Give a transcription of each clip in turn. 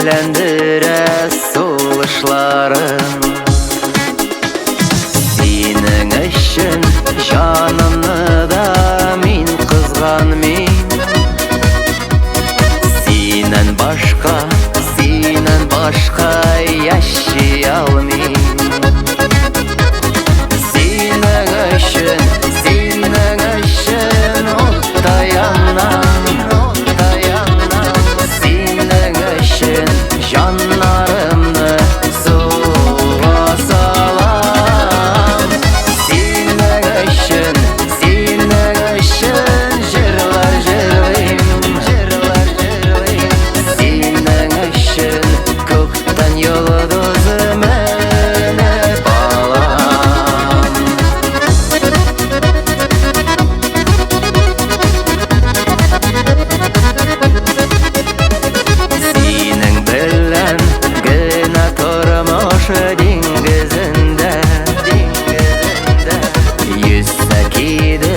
Seslendire sулышларым. Синең өчен жанымны да мин кызганмыйм. Синнән башка яши алмыйм. Синең өчен утта янам. Синең өчен жаннарымны суга салам. Синең өчен җырлар җырлыйм. Синең өчен күктән йолдыз менеп алам. Синең белән генә тормыш диңгезендә йөзсәк иде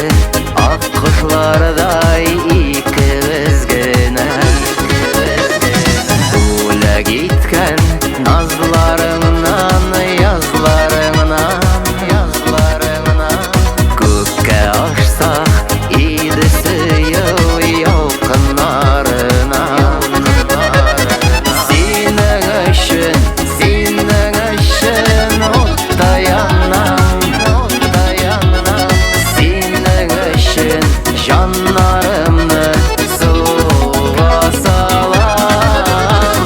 ак кошлардай икебез генә. Бүләк иткән назларыңнан, язларыңнан күккә ашсак иде сөю ялкыннарына. Синең өчен утта янам. Синең өчен жаннарымны суга салам.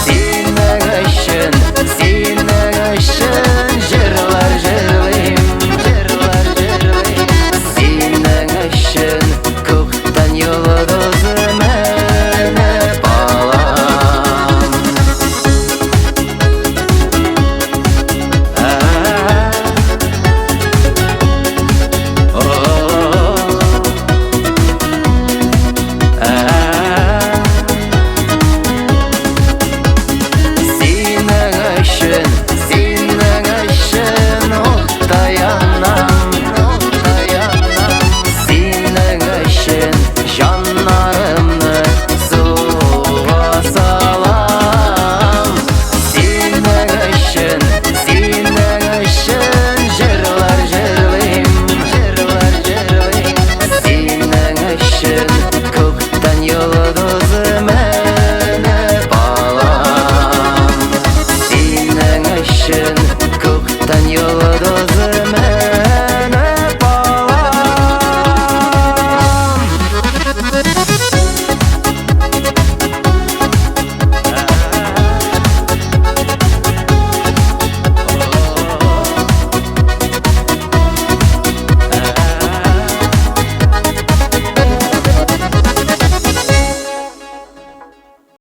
Синең өчен җырлар җырлыйм. Синең өчен күктән йолдыз менеп алам. Синең өчен утта янам. Синең өчен жаннарымны суга салам. Синең өчен